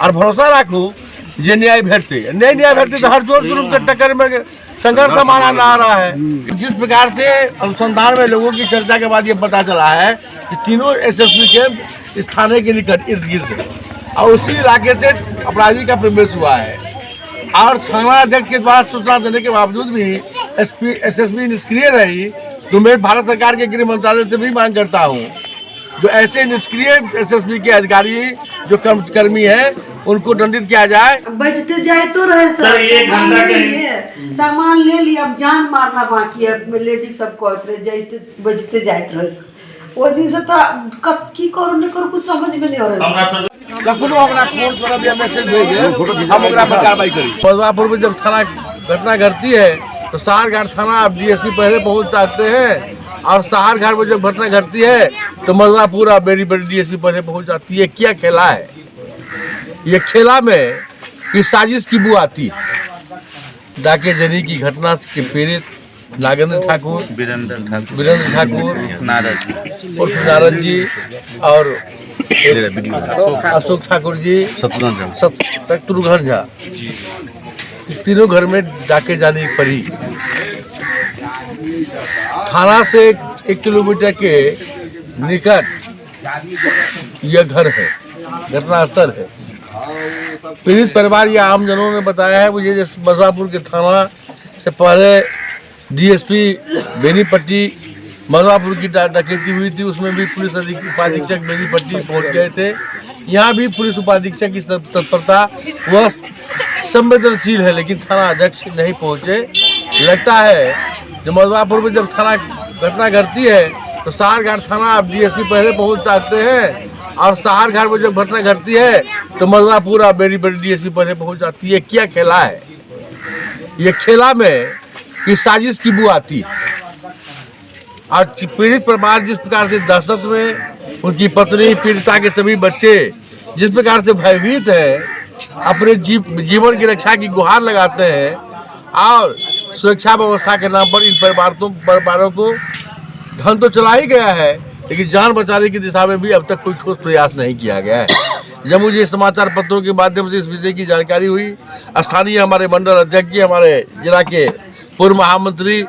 और भरोसा रखूँ जे न्याय भेटते नहीं न्याय भेटते तो हर जोर शुरू के टक्कर में संघर्ष का माना आ रहा है। जिस प्रकार से अनुसंधान में लोगों की चर्चा के बाद ये पता चला है कि तीनों एसएसपी के इस थाने के निकट इर्द गिर्द है और उसी इलाके से अपराधी का प्रवेश हुआ है और थाना अध्यक्ष के द्वारा सूचना देने के बावजूद भी एसएसपी निष्क्रिय रही। तो मैं भारत सरकार के गृह मंत्रालय से भी मांग करता हूँ जो ऐसे निष्क्रिय एसएसपी के अधिकारी जो कर्मी हैं उनको दंडित किया जाए। बजते जाए तो रहे सर ये घंटा के सामान ले लिया, अब जान मारना बाकी है। लेडीज सब कहते जाते बजते जाए रहे वो दिन से तो की करू न करू कुछ समझ में नहीं आ रहा। कखनो हमरा फोन पर भी मैसेज भेजे हम ओकरा पर कार्रवाई करी। बलवापुर में जब थाना घटना घटती है तो सहारघाट थाना अब डीएसपी पहले पहुंच जाते हैं और सहारघाट में जब घटना घटती है तो मधुआपुर बेरी बेरी डीएसपी पहले पहुंच जाती है। क्या खेला है ये? खेला में कि साजिश की बू आती डाके जनी की घटना के पीड़ित नागेंद्र ठाकुर, वीरेंद्र ठाकुर, नारद जी और अशोक ठाकुर जी, शत्रुघ्न झा, तीनों घर में डाके जाने पड़ी। थाना से 1 किलोमीटर के निकट यह घर है, घटना स्थल है। पीड़ित परिवार या आमजनों ने बताया है मुझे जैसे मधुआपुर के थाना से पहले डीएसपी बेनीपट्टी मधुआपुर की डकैती हुई थी, उसमें भी पुलिस उपाधीक्षक बेनीपट्टी पहुंच गए थे। यहाँ भी पुलिस उपाधीक्षक की तत्परता वह संवेदनशील है लेकिन थाना अध्यक्ष नहीं पहुंचे। लगता है जो मधुआपुर में जब थाना घटना घटती है तो सहारघाट थाना अब डीएसपी पहले पहुंच जाते हैं और सहारघाट में जब घटना घटती है तो मधुआपुर बेरी बेरी डीएसपी पहले पहुंच जाती है। क्या खेला है ये? खेला में कि साजिश की बू आती और पीड़ित परिवार जिस प्रकार से दहशत में, उनकी पत्नी, पीड़िता के सभी बच्चे जिस प्रकार से भयभीत है, अपने जीवन की रक्षा की गुहार लगाते हैं और सुरक्षा व्यवस्था के नाम पर इन परिवारों को धन तो चला ही गया है लेकिन जान बचाने की दिशा में भी अब तक कोई ठोस प्रयास नहीं किया गया है। जब मुझे समाचार पत्रों के माध्यम से इस विषय की जानकारी हुई, स्थानीय हमारे मंडल अध्यक्ष जी, हमारे जिला के पूर्व महामंत्री,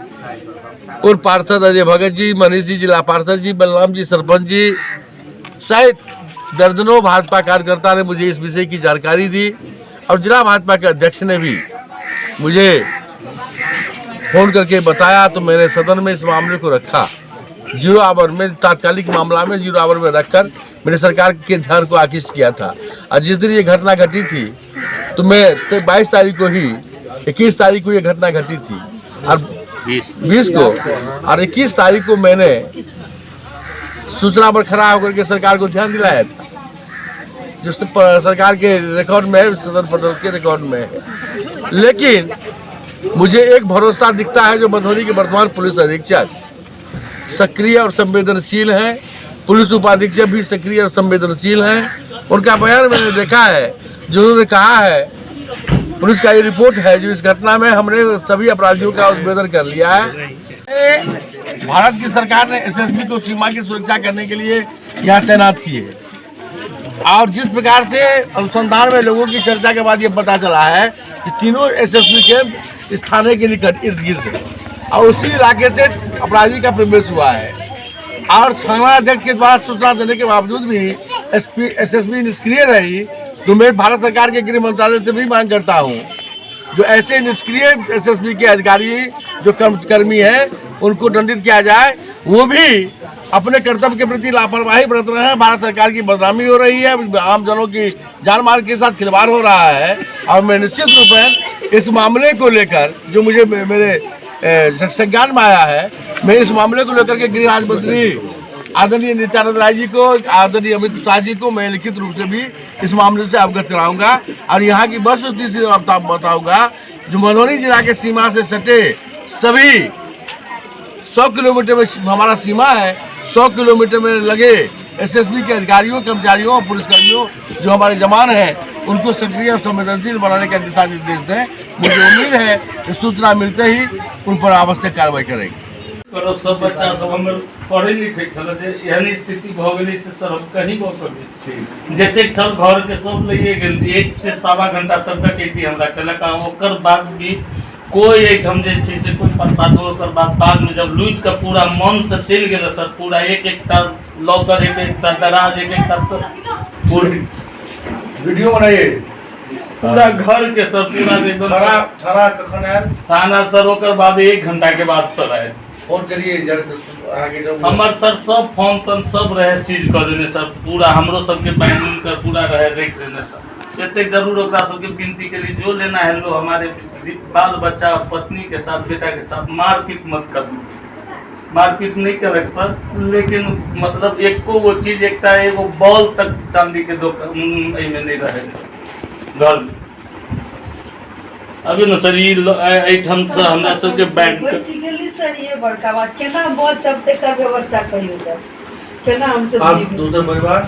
पूर्व पार्षद अजय भगत जी, मनीष जी जिला पार्षद जी, बलराम जी सरपंच जी सहित दर्जनों भाजपा कार्यकर्ता ने मुझे इस विषय की जानकारी दी और जिला भाजपा के अध्यक्ष ने भी मुझे फोन करके बताया। तो मैंने सदन में इस मामले को रखा 0 आवर में, तात्कालिक मामला में 0 आवर में रखकर मैंने सरकार के ध्यान को आकृष्ट किया था। और जिस दिन ये घटना घटी थी तो मैं 22 तारीख को ही 21 तारीख को ये घटना घटी थी और 20 को और 21 तारीख को मैंने सूचना पर खड़ा होकर के सरकार को ध्यान दिलाया था जो सरकार के रिकॉर्ड में है, सदन परिषद के रिकॉर्ड में है। लेकिन मुझे एक भरोसा दिखता है जो मधुबनी के वर्तमान पुलिस अधीक्षक सक्रिय और संवेदनशील हैं, पुलिस उपाधीक्षक भी सक्रिय और संवेदनशील हैं। उनका बयान मैंने देखा है जिन्होंने कहा है, पुलिस का ये रिपोर्ट है जो इस घटना में हमने सभी अपराधियों का उद्भेदन कर लिया है। भारत की सरकार ने एसएसबी को सीमा की सुरक्षा करने के लिए यहाँ तैनात किए और जिस प्रकार से अनुसंधान में लोगों की चर्चा के बाद ये पता चला है कि तीनों एसएसबी के इस थाने के निकट इर्द गिर्द है और उसी इलाके से अपराधी का प्रवेश हुआ है और थाना अध्यक्ष के द्वारा सूचना देने के बावजूद भी एसएसबी निष्क्रिय रही। तो मैं भारत सरकार के गृह मंत्रालय से भी मांग करता हूँ जो ऐसे निष्क्रिय एसएसबी के अधिकारी जो कर्मी हैं उनको दंडित किया जाए। वो भी अपने कर्तव्य के प्रति लापरवाही बरत रहे हैं। भारत सरकार की बदनामी हो रही है, आम जनों की जान माल के साथ खिलवाड़ हो रहा है और मैं निश्चित रूप से इस मामले को लेकर जो मुझे मेरे संज्ञान में आया है, मैं इस मामले को लेकर के गृह राज्य मंत्री आदरणीय नित्यानंद राय जी को, आदरणीय अमित शाह जी को मैं लिखित रूप से भी इस मामले से अवगत कराऊंगा और यहाँ की वस्तुस्थिति से बताऊंगा जो मधुबनी जिला के सीमा से सटे सभी 100 किलोमीटर में हमारा सीमा है, 100 किलोमीटर में लगे एसएसबी के अधिकारियों, कर्मचारियों और पुलिसकर्मियों जो हमारे जवान हैं उनको सक्रिय और संवेदनशील बनाने का दिशा निर्देश दें। मुझे उम्मीद है कि सूचना मिलते ही उन पर आवश्यक कार्रवाई करेंगे। करब सब बच्चा सब हमर पढ़े लिखे छल जे एहन स्थिति भ गेलै से सर हम कहीं ब करबै जतेक छल घर के सब लइए गेल 1 से 1.5 घंटा सब डकैती हमरा केलक आ ओकर बाद भी कोई एठम जे छै से कोई प्रशासन ओकर बाद में जब लूट के पूरा मन से चल गेल सर पूरा एक लॉकर एक दराज एक पूरी वीडियो बनाइए पूरा घर के सर पूरा एकदम थाना कखन आयल थाना सर ओकर बाद 1 घंटा के बाद सर आए फोन करिए आगे जब हमर सर सब फोन तन सब रहे सीज कर देने सर पूरा हमरो सबके बैंकिंग का पूरा रहे रख देने सर एते जरूर ओकरा सबके विनती के लिए जो लेना है लो हमारे बाल बच्चा पत्नी के साथ बेटा के साथ मारपीट मत कर मारपीट नहीं करे सर लेकिन मतलब एको वो चीज एकटा एगो बॉल तक चांदी के दुकान में नहीं रहे घर में अभी न सर एठम से हमरा सबके बैंक बची गेली सर ये बड़का बात केना बहुत चलते का व्यवस्था करियो सर केना हम सब आप दूसरा परिवार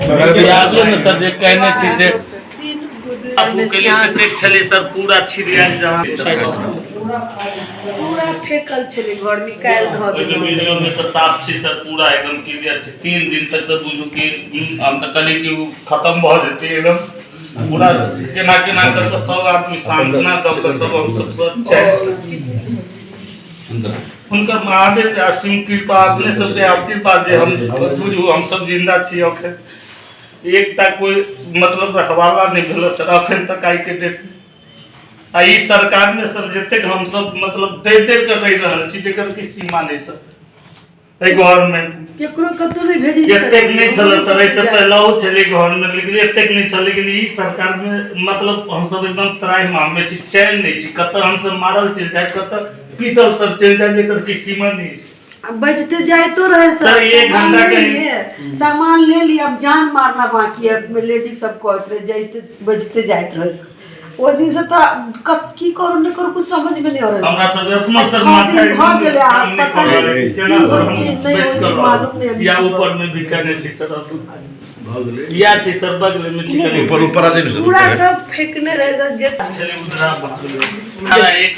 आगे न सर जे कहने छी से आपको के लिए देख छले सर पूरा छिड़ियाल जहां पूरा फेकल छले घर में काल ध ओइ वीडियो में तो साफ छी सर पूरा एकदम क्लियर छी 3 दिन तक तो बुझू कि हम तो कली कि खत्म भ जेते एकदम पूरा केना केना कर सब आदमी सांत्वना द के सब हम सब चैन उनका महादेव के असीम कृपा अपने सबके आशीर्वाद जे हम बुझू हम सब जिंदा छी अखन एकटा कोई मतलब रखवाला नहीं भेल सर अखन तक आई के डेट आई सरकार में सर जतेक हम सब मतलब डेट कर रही रहल छी जेकर की सीमा नहीं सर ए गवर्नमेंट केकरो कतो नहीं भेजी एतेक नहीं छल सर ऐसे पहले हो छले गवर्नमेंट लेकिन एतेक नहीं छल लेकिन ई सरकार में मतलब हम सब एकदम त्राही माम में छी चैन नहीं छी कत हम सब मारल चल जाए कत पीतल सर चल जाए जेकर की सीमा नहीं अब बचते जाए तो रहे सर 1 घंटा के सामान ले लिया अब जान मारना बाकी है में लेडीज सब कहत रहे जाते बचते जाइत रहे सर ओ दिन से तो की करू न करू कुछ समझ में नहीं आ रहा हमरा सब अपना सर माथा भ गेले आप पता नहीं केना सर हम बेच कर मालूम नहीं या ऊपर में भी करने छी सर भाग गेले या छी सर बगल में छी ऊपर आ जाए पूरा सब फेंकने रहे सर जे चले उधरा भाग एक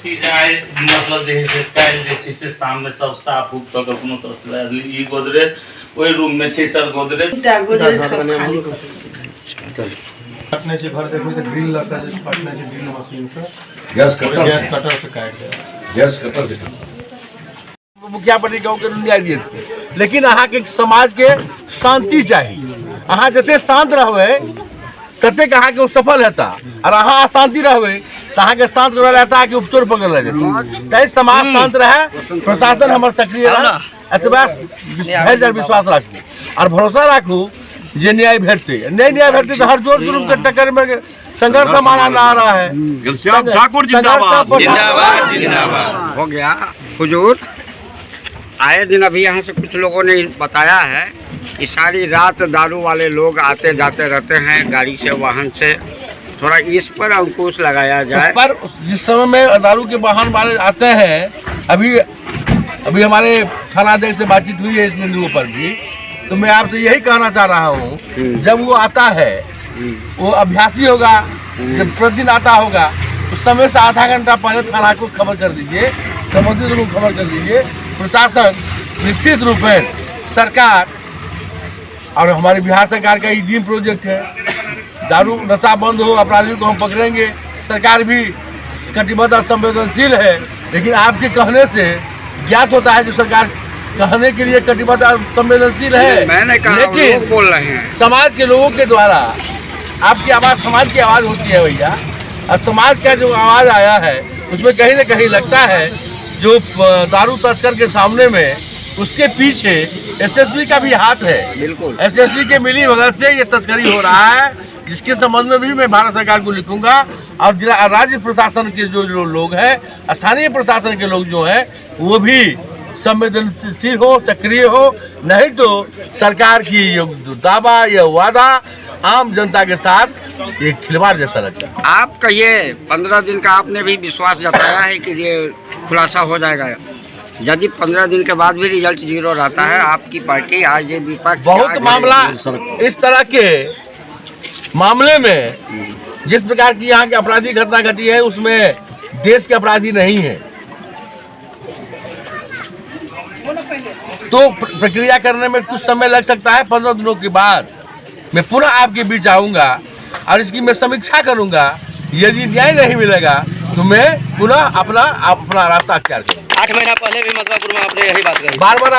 चीज आए मतलब जे से काल जे छी से सामने सब साफ उप तक कोनो तरह से ई गोदरे ओई रूम में छी सर गोदरे काटने से घर देखो तो ग्रिल लगा जैसे काटने से ग्रिल मशीन से गैस कटर से काट दे गैस कटर से मुखिया पट्टी गाँव के न्याय दिए थे लेकिन अहाँ के समाज के शांति चाहिए अहाँ जते शांत रहबे तते अहाँ के सफल हेता और अहाँ अशांति रहबे तो अहाँ के शांत रहता कि उपचोर पकड़ ले जाते ताकि समाज शांत रहे प्रशासन हमारे सक्रिय रहे एतबा धैर्य विश्वास राखू और भरोसा राखू जे न्याय भेटते नहीं न्याय भेटते तो हर जोर जुलूम के टक्कर में संघर्ष का माना आ रहा है घनश्याम ठाकुर जिंदाबाद जिंदाबाद जिंदाबाद हो गया हुजूर आए दिन अभी यहाँ से कुछ लोगों ने बताया है कि सारी रात दारू वाले लोग आते जाते रहते हैं गाड़ी से वाहन से थोड़ा इस पर अंकुश लगाया जाए पर जिस समय में दारू के वाहन वाले आते हैं अभी हमारे थाना अध्यक्ष से बातचीत हुई है इस बिंदुओं पर भी तो मैं आपसे यही कहना चाह रहा हूँ जब वो आता है वो अभ्यासी होगा जब प्रतिदिन आता होगा उस समय से आधा घंटा पहले थाना को खबर कर दीजिए संबंधित को खबर कर दीजिए प्रशासन निश्चित रूप में सरकार और हमारी बिहार सरकार का ईडीएम प्रोजेक्ट है दारू नशा बंद हो अपराधियों को हम पकड़ेंगे सरकार भी कटिबद्ध और संवेदनशील है लेकिन आपके कहने से ज्ञात होता है जो सरकार कहने के लिए कटिबद्ध और संवेदनशील है मैंने कहा लेकिन लोग बोल रहे हैं समाज के लोगों के द्वारा आपकी आवाज़ समाज की आवाज़ होती है भैया और समाज का जो आवाज़ आया है उसमें कहीं ना कहीं लगता है जो दारू तस्कर के सामने में उसके पीछे एसएसबी का भी हाथ है बिल्कुल एसएसबी के मिली भगत से ये तस्करी हो रहा है जिसके संबंध में भी मैं भारत सरकार को लिखूंगा और जिला राज्य प्रशासन के जो लोग हैं स्थानीय प्रशासन के लोग जो हैं वो भी संवेदनशील हो सक्रिय हो नहीं तो सरकार की ये दावा या वादा आम जनता के साथ एक खिलवाड़ जैसा लगता है। आप कहिए 15 दिन का आपने भी विश्वास जताया है कि ये खुलासा हो जाएगा यदि 15 दिन के बाद भी रिजल्ट 0 रहता है आपकी पार्टी आज ये विपक्ष बहुत मामला इस तरह के मामले में जिस प्रकार की यहाँ की आपराधिक घटना घटी है उसमें देश के अपराधी नहीं है तो प्रक्रिया करने में कुछ समय लग सकता है। 15 दिनों के बाद मैं पुनः आपके बीच आऊँगा और इसकी मैं समीक्षा करूँगा। यदि न्याय नहीं मिलेगा तो मैं पुनः अपना रास्ता अख्तियार करूँगा। 8 महीना पहले भी मधुआपुर में आपने यही बात कही। बार बार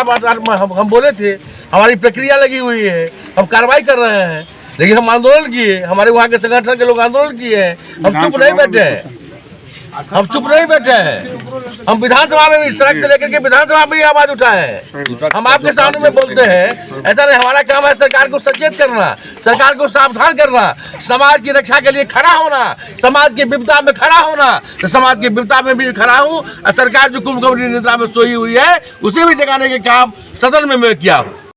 हम बोले थे, हमारी प्रक्रिया लगी हुई है, हम कार्रवाई कर रहे हैं, लेकिन हम आंदोलन किए, हमारे वहाँ के संगठन के लोग आंदोलन किए हैं, हम चुप नहीं बैठे हैं। हम विधानसभा में भी, सड़क से लेकर के विधानसभा में भी आवाज उठाए हैं। हम आपके सामने में बोलते हैं, ऐसा नहीं, हमारा काम है सरकार को सचेत करना, सरकार को सावधान करना, समाज की रक्षा के लिए खड़ा होना, समाज की विपदा में खड़ा होना। तो समाज की विपदा में भी खड़ा हूँ और सरकार जो कुंभकर्ण निद्रा में सोई हुई है उसे भी जगाने के काम सदन में मैं किया हूँ।